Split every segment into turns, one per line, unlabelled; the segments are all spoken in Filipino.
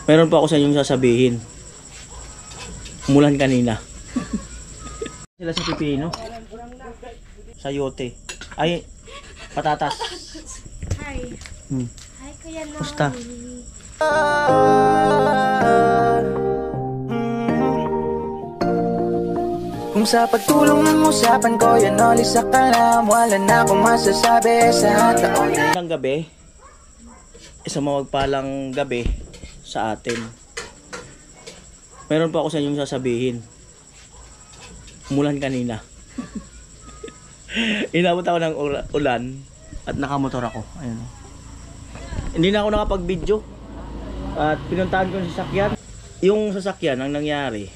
Meron pa ako sa inyong sasabihin. Umulan kanina. Sila sa pipino. Sayote. Ay, patatas.
Hi. Hi, Kuya Noy.
Basta.
Kung sa pagtulong ng usapan ko, yan ulit sa kalam. Wala na akong masasabi sa taon na
Isang gabi, isang mawagpalang gabi sa atin. Meron pa ako sa inyong sasabihin. Umulan kanina. Inabot ako ng ulan at nakamotor ako. Ayun. Hindi na ako nakapag-video at pinuntahan ko yung sasakyan. Yung sasakyan, ang nangyari,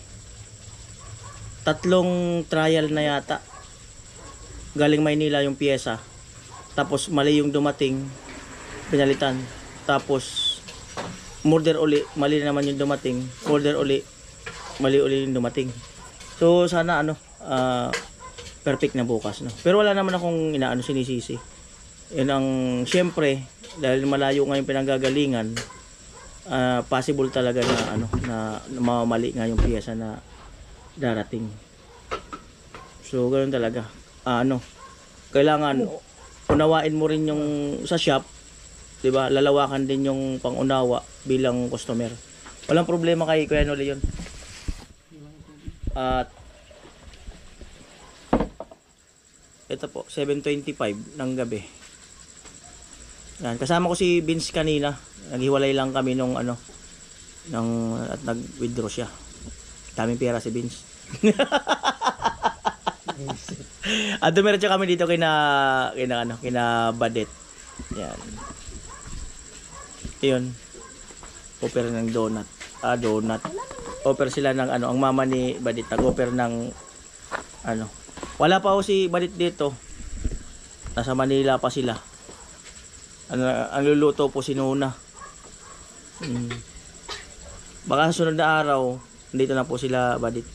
3 trial na yata. Galing Maynila yung pyesa. Tapos mali yung dumating, pinalitan. Tapos order uli, mali naman yung dumating. Order uli, mali uli yung dumating. So sana perfect na bukas, no. Pero wala naman akong sinisisi. Yun ang syempre dahil malayo nga yung pinanggagalingan, possible talaga na na mamali nga yung piyesa na darating. So ganoon talaga. Kailangan unawain mo rin yung sa shop, 'di ba? Lalawakan din yung pangunawa bilang customer. Walang problema kay Kuya Noli yun. At ito po, 7:25 ng gabi. Yan, kasama ko si Vince kanina. Naghiwalay lang kami nung at nag-withdraw siya. Daming pera si Vince. At dumiretso kami dito kina Badet. Yan. Ayun. Offer ng donut. Donut. Offer sila ng ang mama ni Badet nag-offer ng wala pa ako si Badet dito. Nasa Manila pa sila. Ang luluto po si Nuna. Baka sunod na araw, dito na po sila Badet.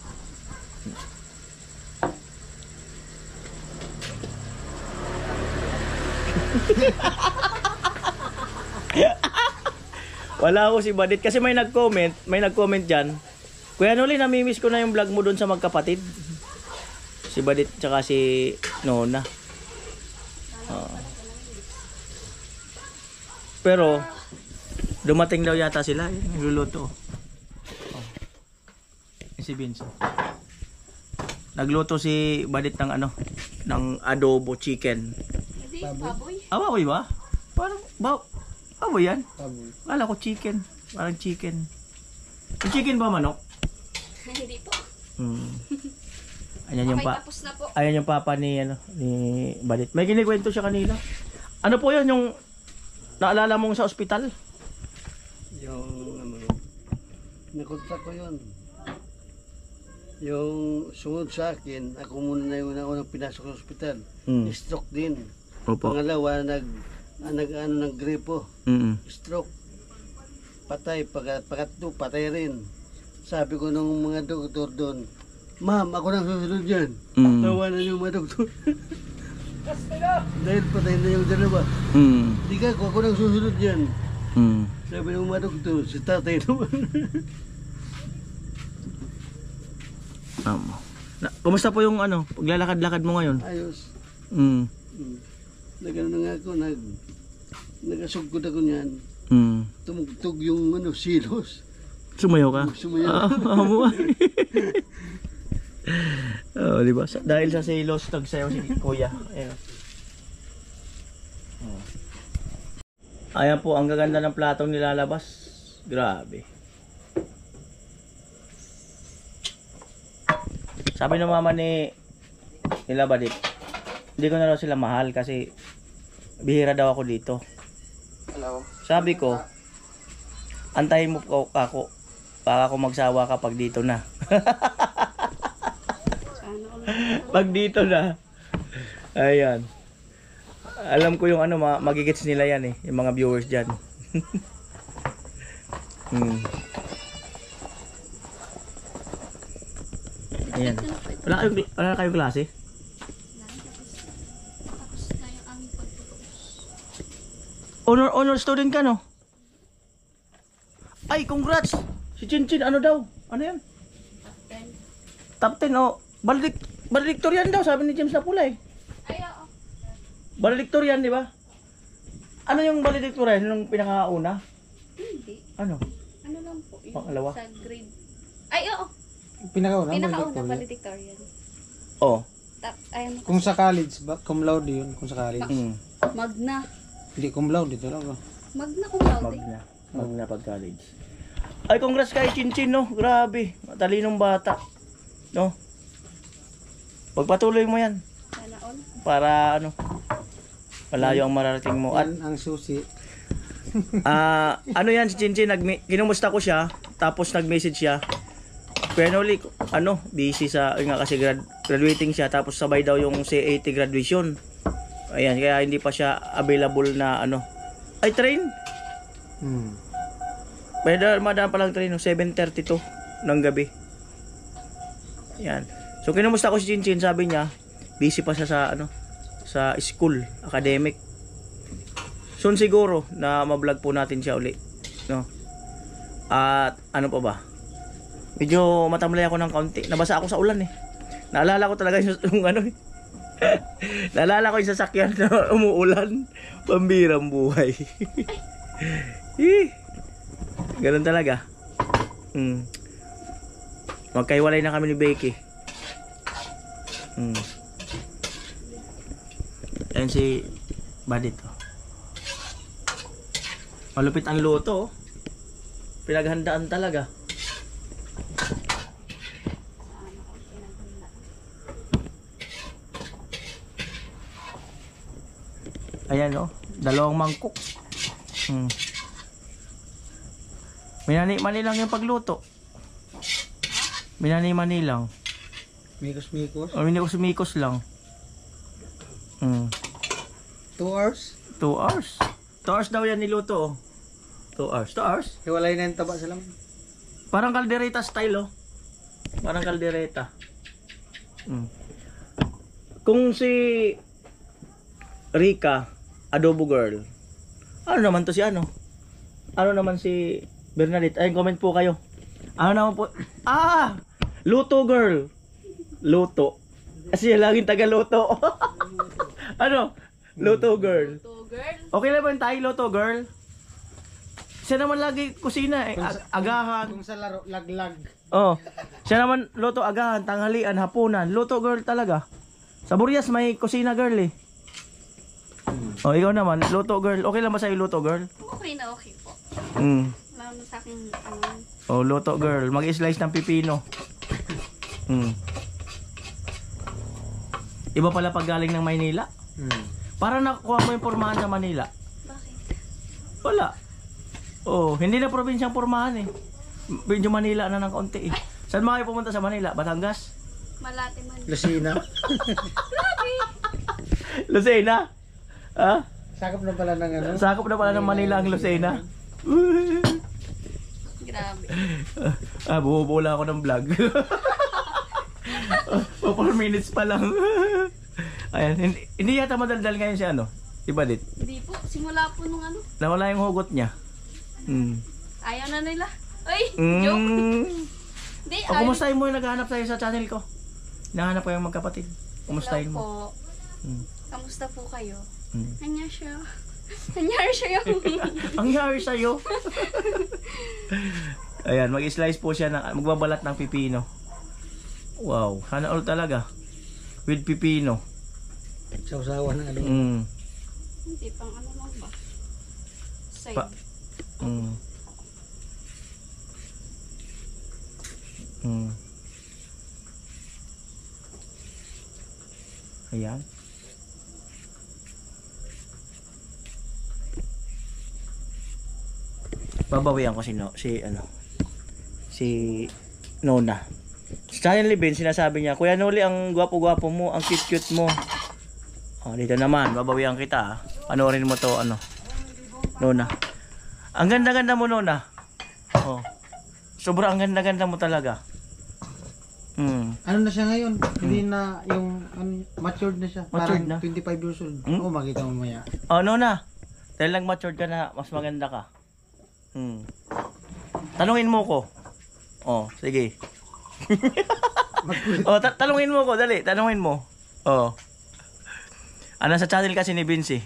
Wala ako si Badet kasi may nag-comment diyan. Kuya Noli, namimiss ko na yung vlog mo doon sa magkapatid. Si Badet tsaka si Nona. Pero dumating daw yata sila, nagluluto. Si Vince. Nagluto si Badet ng ng adobo chicken.
Hindi, baboy.
Baboy ba? Parang baboy yan?
Baboy.
Kala ko chicken. Parang chicken. Yung chicken ba manok?
Hindi po.
Ayan yung
Tapos na po.
Ayan yung papa ni Badet. May kinikwento siya kanina. Ano po 'yon yung naalala mong sa ospital?
Yung nakontak ko yun. Yung sunod sa akin, ako muna na yung unang pinasok sa ospital. Stroke din.
Opo.
Pangalawa, ng gripo. Stroke. Patay. Pangatlo, patay rin. Sabi ko nung mga doktor doon, ma'am, ako nang susunod dyan. Tawa na yung mga doktor. Dahil patay na yung dalawa. Di ka, ako nang susunod dyan. Sabi ng mga doktor, si tatay naman.
Kumusta po yung paglalakad-lakad mo ngayon?
Ayos. Nagano na nga ako, nagasugkod ako niyan. Tumugtog yung silos.
Sumayaw ka?
Sumayaw.
Di ba? Dahil sa silos, nagsayaw si Kuya. Ayan. Ayan po, ang gaganda ng platong nilalabas. Grabe. Sabi ng mama nila Badet, hindi ko na daw sila mahal kasi bihira daw ako dito.
Hello.
Sabi ko, antayin mo ako, baka ako magsawa kapag dito na. Pag dito na. Ayan. Alam ko yung magigits nila yan yung mga viewers dyan. Ayan. Wala kayong klase?
Tapos na yung aming pagtutubos.
Honor student ka, no? Ay, congrats! Si Chinchin, ano daw? Ano yan?
Then,
Top 10, oh. Valedictorian daw, sabi ni James Napula eh.
ay, oo.
Valedictorian, di ba? Ano yung valedictorian? Yung pinakauna?
Hindi.
Ano?
Ano lang po. Yung
Pangalawa?
sa grade. Ay, oo.
Pinakauna,
Pinakauna,
valedictorian.
valedictorian.
Oh.
Ayun,
Kung sa college, cum laude yun. Kung sa college.
Magna.
Hindi cum laude talaga.
Magna cum laude.
Magna pag college. Ay, congrats kay Chinchin, no? Grabe. Matalinong bata. No? Pagpatuloy mo yan.
Sana all.
Para, ano, malayo ang mararating mo. At,
Yan ang susi.
ano yan si Chinchin, kinumusta ko siya, tapos nag-message siya. Pero ulit, ano, busy sa, yun nga kasi graduating siya, tapos sabay daw yung C80 graduation. Ayan, kaya hindi pa siya available na, ano. Ay, train? Pwede madaan pa lang train, no? 7:32 ng gabi. Ayan. So, kinumusta ko si Chinchin, sabi niya, busy pa siya sa, ano, sa school, academic. Soon siguro na ma-vlog po natin siya uli, no? At ano pa ba? Medyo matamlay ako ng kaunti. Nabasa ako sa ulan eh. Naalala ko talaga yung ano eh. Naalala ko yung sasakyan na umuulan. Pambirang buhay. Ganun talaga. Magkaiwalay na kami ni Becky. Ayan si Badit, oh. Malupit ang luto, oh. Pinaghandaan talaga. Ayan, oh. Dalawang mangkok. Minani-mani lang yung pagluto. Minani-mani lang.
Mikos-mikos.
O minikos-mikos lang.
2 hours.
2 hours. 2 hours daw yan niluto, oh. 2 hours. 2 hours?
Hiwalay na yung taba sa laman.
Parang kaldereta style, oh. Parang kaldereta. Kung si Rika, adobo girl. Ano naman to si ano? Ano naman si Bernadette? Ay, comment po kayo. Ano naman po? Luto girl. Luto. Kasi laging taga-luto. Ano? Luto girl.
To girl.
Okay lang ba yung tayo, luto girl? Siya naman lagi kusina eh. Agahan.
Kung sa laro, laglag.
Oh. Siya naman luto agahan, tanghalian, hapunan. Luto girl talaga. Sa Burias may kusina girl eh. Oh, ikaw naman, luto girl. Okay lang ba sa'yo luto girl?
Okay na okay po. Lalo sa akin,
Oh, luto girl. Mag-slice ng pipino. Iba pala pag galing ng Maynila. Para nakuha mo yung pormahan sa Manila.
bakit?
Wala. Oh, hindi na probinsyang pormahan eh. Medyo Manila na ng kaunti eh. Saan mga kayo pumunta sa Manila? Batangas?
Malate man.
Lucina.
Lucena? Ha?
Sakop na pala ng ano.
Sakop na pala ng Manila ang Lucena.
Grabe.
Bubula ako ng vlog. 4 minutes pa lang. Ayan, hindi yata madaldal ngayon si ano? Si Badit.
Hindi po. Simula po nung ano.
Nawala yung hugot niya.
Ayaw na nila. Ay, joke. Hindi,
O, kumustahin mo yung naghahanap sa'yo sa channel ko? Nahanap ko yung magkapatid. Kumustahin mo?
po. Kamusta po kayo?
Mm.
Anya siya. Anyari siya yung...
Ang yari sa'yo. Ayan, mag-slice po siya ng, magbabalat ng pipino. Wow, sana all talaga. With pipino.
Sausawan ng ano.
Hindi pang ano lang ba? Side.
Pa- Ayan. Babawian ko si Nona. Sa channel ni Ben, sinasabi niya, Kuya Noli, ang gwapo-gwapo mo, ang cute-cute mo. Oh, dito naman, babawian kita, ah. Panoorin mo to, Nona. Ang ganda-ganda mo, Nona. Oh. Sobrang ganda-ganda mo talaga.
Ano na siya ngayon? Hindi na yung matured na siya.
Matured
Parang
na?
25 years old. Oo, makita mo maya.
Oh, Nona. Dahil lang matured ka na, mas maganda ka. Tanungin mo ko. Oh, sige. Oh, tanungin mo ko, dali. Tanungin mo. Oh. Ano sa channel kasi ni Vince?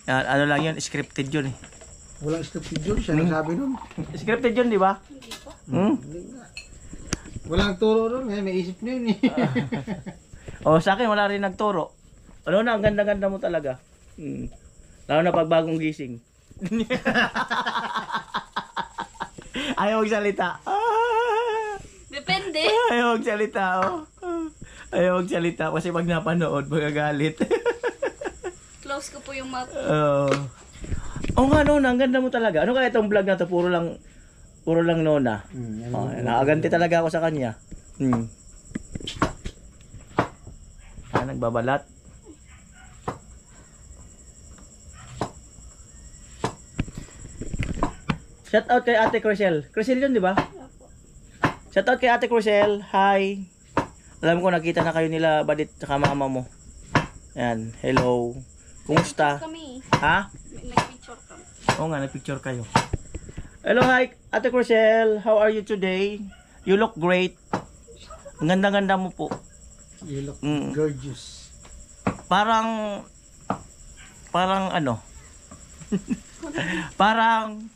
Ano lang yun, scripted yun eh.
Walang scripted yun, siya nagsabi nun.
Scripted yun, di ba?
Hindi po.
Walang turo nun, may isip na yun eh.
Oh, sa akin wala rin nagturo. Ano na, ang ganda-ganda mo talaga. Lalo na pag bagong gising. Ayaw magsalita.
Depende.
Ayaw magsalita, oh. Ayaw magsalita kasi pag napanood, magagalit.
Close ko po yung map.
Oo nga, Nona, ang ganda mo talaga. Ano kaya itong vlog na to? Puro lang Nona. Nakaganti talaga ako sa kanya. Nagbabalat. Shout out kay Ate Crisel. Crisel yun, di ba? Shout out kay Ate Crisel. Hi. Alam ko nakita na kayo nila Badit at mama mo. Ayan, hello. Kumusta?
Kami.
Ha?
Nag-picture kami.
Oo nga, nag-picture kayo. Hello, hi, Ate Crisel. How are you today? You look great. Ang ganda-ganda mo po.
You look gorgeous.
Parang ano? Parang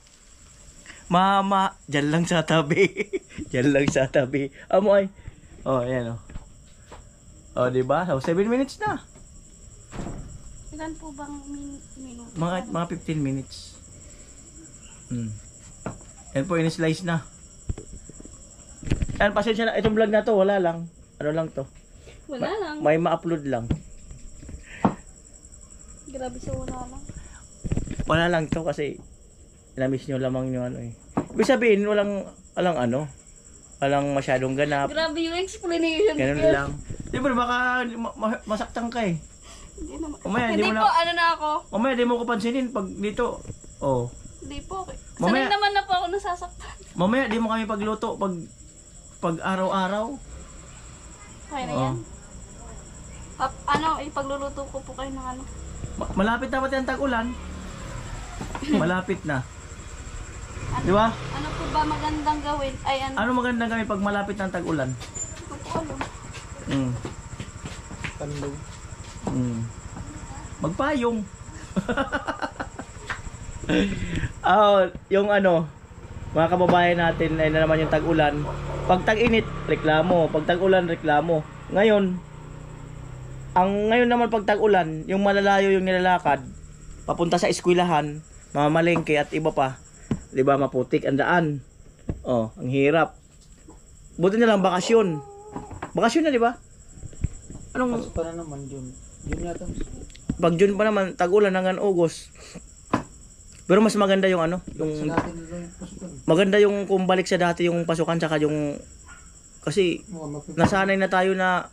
mama, dyan lang sa tabi. Dyan lang sa tabi. Amoy. Oh, ayan oh. Oh, di ba? So, 7 minutes na.
Ilan po bang minuto?
Mga 15 minutes. Yan po, in-slice na. Ayan, pasensya na. Itong vlog na to, wala lang. Ano lang to?
Wala lang.
May ma-upload lang.
Grabe sa wala lang.
Wala lang to kasi na-miss nyo lamang nyo ano eh. Ibig sabihin, walang masyadong ganap.
Grabe yung explanation.
Ganun lang. Di ba, baka masaktan ka eh.
Hindi naman.
Mamaya,
Hindi
di mo
po, ano na ako.
Mamaya, di mo ko pansinin pag dito. Oh.
Hindi po.
Mamaya-
Sanay naman na po ako nasasaktan.
Mamaya, di mo kami pagluto pag araw-araw.
Kaya na
Oh.
yan. Ipagluluto ko po kayo ng ano.
Malapit na pati ang tag-ulan. Malapit na. Di ba?
Ano po ba magandang gawin? Ay, ano?
Ano magandang gawin pag malapit na ang tag-ulan?
Hindi ko po alam.
Pandog.
Magpayong. Yung ano, mga kababayan natin ay na naman yung tag-ulan. Pag tag-init, reklamo. Pag tag-ulan, reklamo. Ngayon naman pag tag-ulan, yung malalayo yung nilalakad, papunta sa eskwelahan, mamamalengke at iba pa. 'Di ba, maputik ang daan. Oh, ang hirap. Buti na lang bakasyon. Bakasyon na, 'di ba? Anong
Pasok pa na naman June. June yata.
pag June pa naman, tag-ulan hanggang August. Pero mas maganda yung ano, yung
Sa natin nila yung pasukan.
maganda yung kung balik sa dati yung pasukan tsaka yung kasi nasanay na tayo na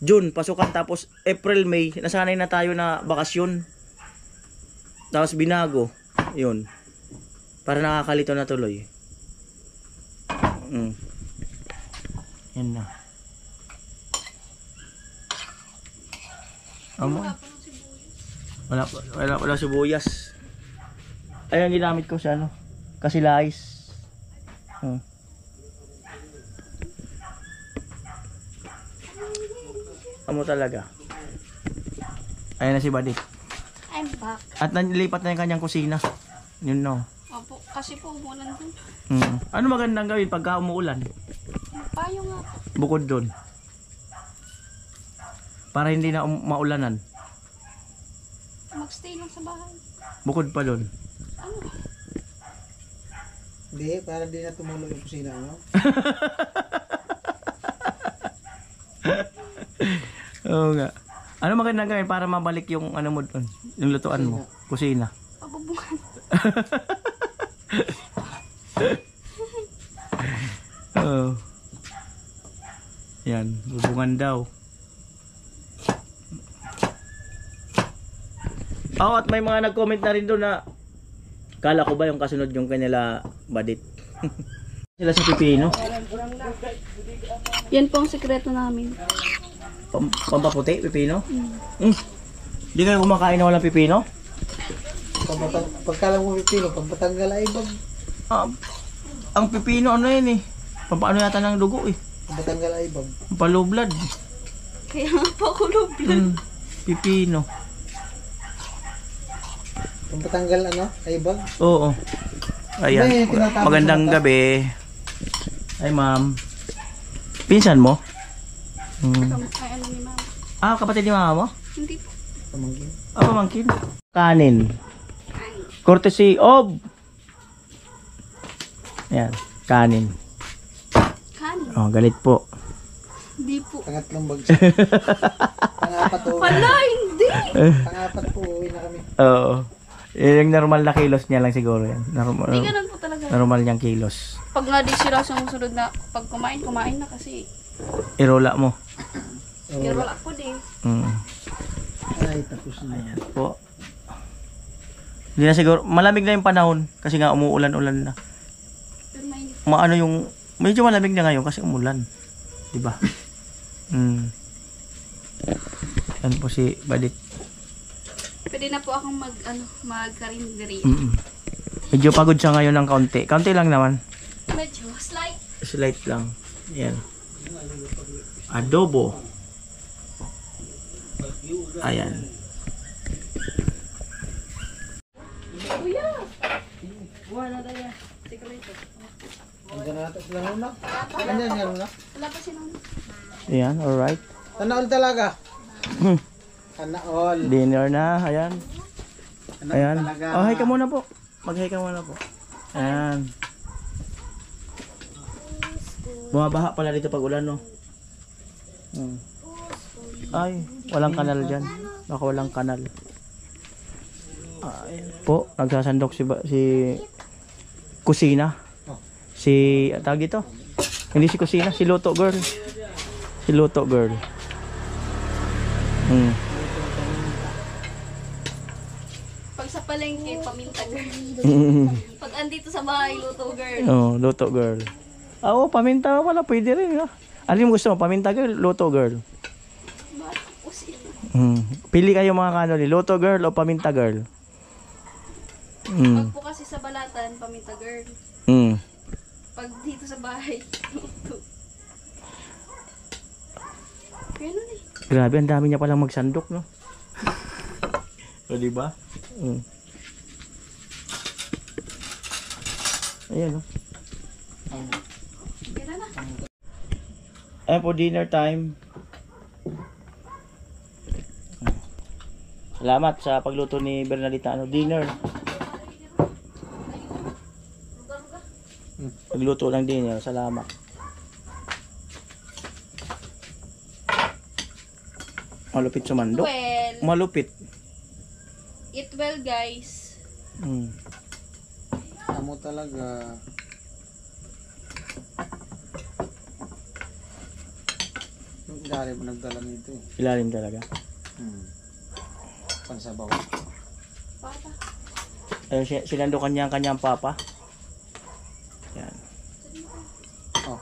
June pasukan tapos April, May nasanay na tayo na bakasyon. Tapos binago. 'Yun. Para nakakalito na tuloy. Yan na. Amo. Wala sibuyas. Ayan ginamit ko sa ano. Kasi lais. Amo talaga. Ayan na si Badit.
I'm back.
At nilipat na yung kanyang kusina. Yun no.
Opo, kasi po umulan dun.
Ano magandang gawin pagka umuulan?
Payo nga po.
Bukod doon. Para hindi na maulanan.
Magstay lang sa bahay.
Bukod pa doon.
Ano?
Hindi, para di na tumulo yung kusina nyo.
Oo nga. Ano magandang gawin para mabalik yung ano mo doon? Yung lutuan mo? Kusina.
Pabubungan.
Oo. Yan, bubungan daw. At may mga nag-comment na rin doon na kala ko ba yung kasunod yung kanila Badit. Sila sa pipino.
Yan po ang sekreto namin.
Pampaputi, pipino? Hindi kayo kumakain na walang pipino?
Pagkalang mo pipino, pampatanggal ay bag.
ang pipino ano yan eh. Pampaano yata ng dugo eh.
Batanggal ay bag.
Low blood.
Kaya nga po ako low blood.
Pipino.
Batanggal ano? Ay bag.
Oo. Ayan.
Hindi, tinatapos
Magandang
na ata.
gabi. Ay ma'am. Pinsan mo?
Ay, ano ni mama?
Ah, kapatid ni mama mo?
Hindi po.
Pamangkin.
Ah, pamangkin. Kanin. Courtesy of. Ayan. Kanin.
Kanin.
Oh, galit po.
Hindi po.
Pangatlong bag. Pangapat po.
Wala, hindi.
Pangapat po, uwi na kami.
Oo. Yung normal na kilos niya lang siguro yan. Normal,
Hindi ganun po talaga.
normal niyang kilos.
Pag nga di sila sumusunod na, pag kumain na kasi.
Irola mo.
Pero wala ko din.
Ay, tapos na.
Ayan po. Hindi na siguro, malamig na yung panahon kasi nga umuulan-ulan na.
Pero mainit.
Maano yung, medyo malamig na ngayon kasi umulan. Diba? Yan po si Badit.
Pwede na po akong mag-karinderi.
Medyo pagod siya ngayon ng kaunti. Kaunti lang naman.
Medyo slight.
Slight lang. Yan. Adobo. Ayan.
Kuya! Wala na yan. Sikreto.
Andiyan na natin sila muna. Andiyan nga muna.
Wala pa silang.
Ayan, alright.
Tanaol talaga. Tanaol.
Dinner na. Ayan.
Tanaol
Ayan.
talaga.
Oh, hi ka muna po. Mag-hi ka muna po. Ayan. Bumabaha pala dito pag ulan, no? Ay, walang kanal dyan. Baka walang kanal. Ayan po, nagsasandok si Kusina. Si, tawag ito? Hindi si Kusina, si Luto Girl. Si Luto Girl.
Pag sa palengke, paminta girl. Pag andito sa bahay, luto girl.
Oh, Luto Girl. Ah, oh, paminta pala, pwede rin. Ano yung gusto mo? Paminta girl, Luto Girl.
Bakit po sila?
Pili kayo mga kanoli, Luto Girl o Paminta Girl.
Pag po kasi sa balatan, paminta girl. Pag dito sa bahay, luto. Ganun eh.
Grabe, ang dami niya palang magsandok, no? O, diba? Ayan, no?
Kailan na?
Ayan po, dinner time. Salamat sa pagluto ni Bernalitano. Dinner. Pagluto ng dinner. Salamat. Malupit sumandok.
Well,
Malupit.
eat well guys.
Amo talaga. Yung ilalim mo nagdala nito eh.
Ilalim talaga.
Pansabaw.
Pata.
Ayun, sinandokan niya ang kanyang papa. Yan.
Oh.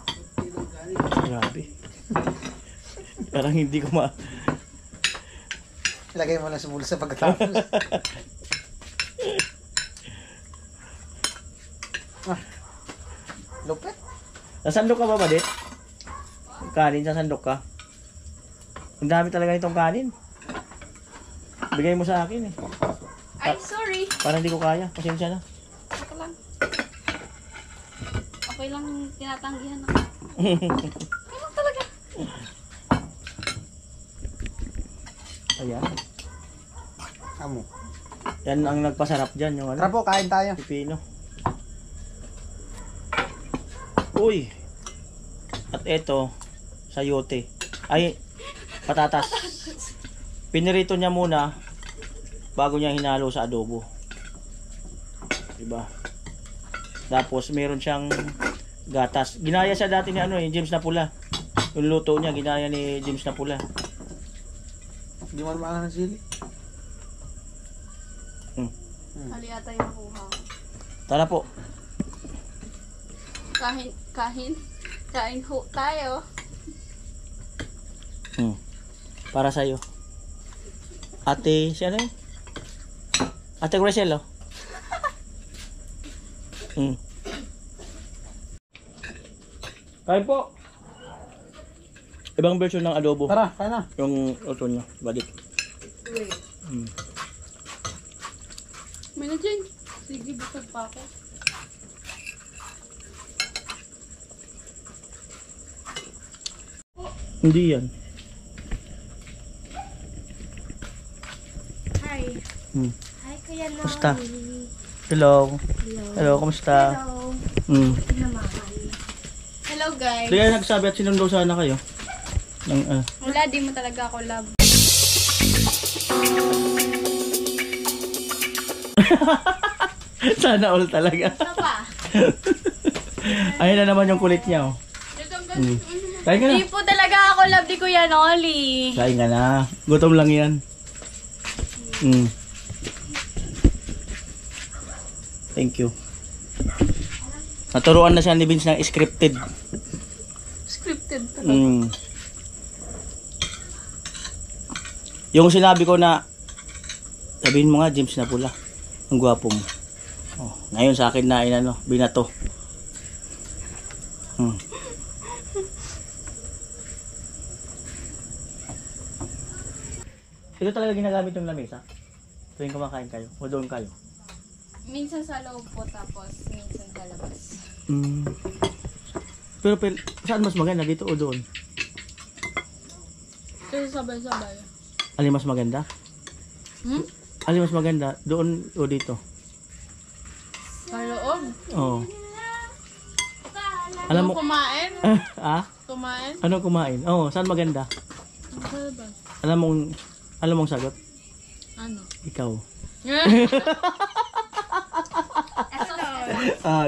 Grabe. Parang hindi ko
Ilagay mo lang sa bulsa pagkatapos. Lupit.
Nasandok ka ba, Badit? Kanin, sasandok ka? Ang dami talaga nitong kanin. Bigay mo sa akin eh.
Ay, sorry.
Parang hindi ko kaya. Pasensya na.
Ako lang. Okay lang tinatanggihan ako. Okay lang talaga.
Ayan.
Amo.
Yan ang nagpasarap dyan. Yung ano,
Tara po, kain tayo.
pipino. Uy. At eto, sayote. Ay, patatas. Pinirito niya muna bago niya hinalo sa adobo. Diba? Tapos meron siyang gatas. Ginaya siya dati ni James Napula. Yung luto niya, ginaya ni James Napula.
Hindi mo naman ng sili.
Mali ata yung nakuha ko.
Tara po. Kain
ho tayo.
Para sa'yo. Ate, si ano yun? Ate Grisel, oh. Kain po. Ibang version ng adobo.
Tara, kain na.
Yung luto niya, badik.
Wait. May na dyan. Sige, busog pa ako.
Hindi yan.
Hi.
Hmm.
Hi, Kuya Noel.
Kumusta? Hello. Hello, kumusta?
Hello.
Hmm.
Naman.
Hello guys.
Kaya nagsabi at sinundo sana kayo. Ng,
Wala, di mo talaga ako love.
sana all talaga.
Ano pa?
Ayun na naman yung kulit niya, oh. Kain ka na.
Di po talaga ako love di Kuya Noli.
Kain ka na. Gutom lang yan. Thank you. Naturuan na siya ni Vince ng scripted.
Scripted talaga.
Yung sinabi ko na sabihin mo nga James na pula. Ang gwapo mo. Oh, ngayon sa akin na inano, binato. Ito talaga ginagamit yung lamesa? Tuwing kumakain kayo? O doon kayo?
Minsan sa loob po tapos minsan sa labas.
Pero saan mas maganda? Dito o doon?
Kasi sabay-sabay.
Alin mas maganda? Alin mas maganda? Doon o dito?
Sa loob?
Oo. Alam mo...
Kumain?
ah?
Kumain?
Anong kumain? Oo, saan maganda?
Sa labas.
Alam mong sagot?
Ano?
Ikaw.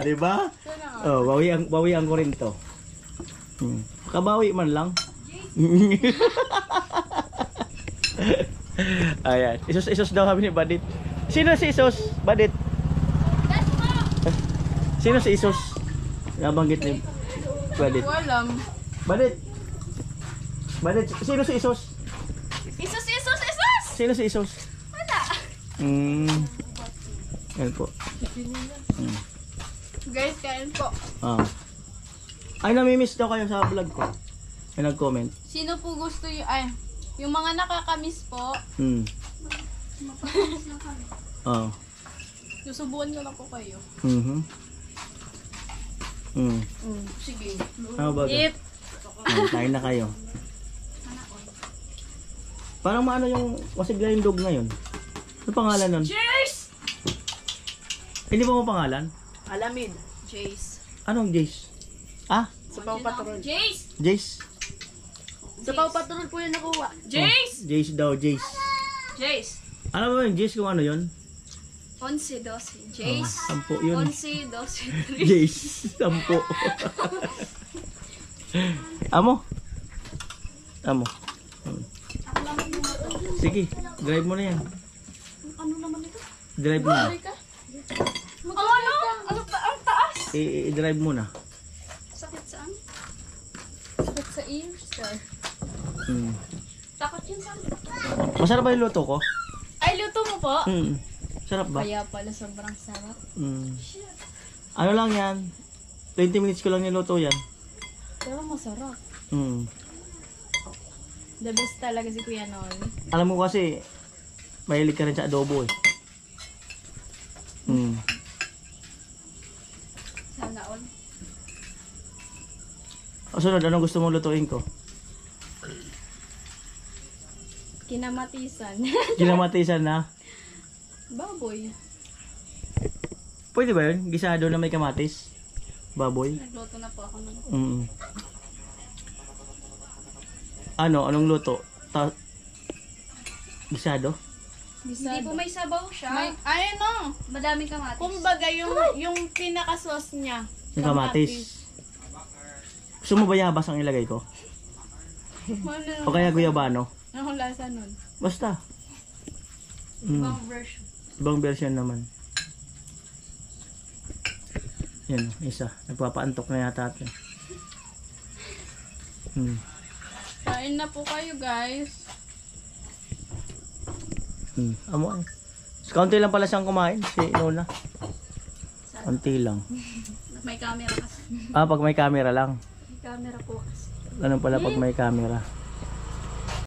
Di ba? Oh, bawian ko rin to. Kabawi man lang. Ayan. Isos daw kami ni Badit. Sino si Isos? Badit? Sino si Isos? Nabanggit ni Badit.
Walam.
Badit! Badit, sino si Isos?
Isus!
Sino si Isos?
Wala.
Yan po.
Guys, kain po.
Ay, namimiss daw kayo sa vlog ko. May nag-comment.
Sino po gusto yung... Ay, yung mga nakakamiss po, susubukan ko na po kayo. Sige.
Ano ba?
Eat.
Kain na kayo. Parang maano yung masigla yung dog ngayon. Ano pangalan nun?
Cheers!
Hindi ba mo pangalan?
Alamid. Jace.
Anong Jace? Ah?
Sa Pau Patrol. Jace!
Jace?
Sa Pau Patrol po yung nakuha. Jace!
Jace daw, Jace.
Jace.
Ano ba yung Jace kung ano yun?
11, 12. Jace.
10 yun.
11, 12, 3.
Jace, 10. Amo? Sige, drive mo na yan.
Ano naman ito?
Drive mo na.
Ano? Ang taas?
I-drive mo na.
Sakit saan? Sakit sa ears, sir. Takot yun sa akin.
Masarap ba yung luto ko?
Ay, luto mo po?
Sarap ba?
Kaya pala sobrang sarap.
Ano lang yan? 20 minutes ko lang niluto yan.
Pero masarap. The best talaga si Kuya Noel.
Alam mo kasi, mahilig ka rin sa adobo eh.
Sana all.
O sunod, anong gusto mong lutuin ko?
Kinamatisan.
Kinamatisan na.
Baboy.
Pwede ba yun? Gisado na may kamatis? Baboy?
Nagluto na po ako nun.
Anong luto? Gisado?
Hindi po may sabaw siya. Ay, no. Madaming kamatis. Kumbaga yung pinaka-sauce niya.
Yung kamatis. Gusto mo ba yabas ang ilagay ko? O kaya guyabano?
Anong lasa nun?
Basta.
Ibang version.
Ibang version naman. Yan, isa. Nagpapaantok na yata atin.
Kain na po kayo, guys.
Amo eh. Kaunti lang pala siyang kumain, si Nona. Kaunti lang.
May camera kasi.
Pag may camera lang.
Camera po kasi.
Ano pala pag may camera?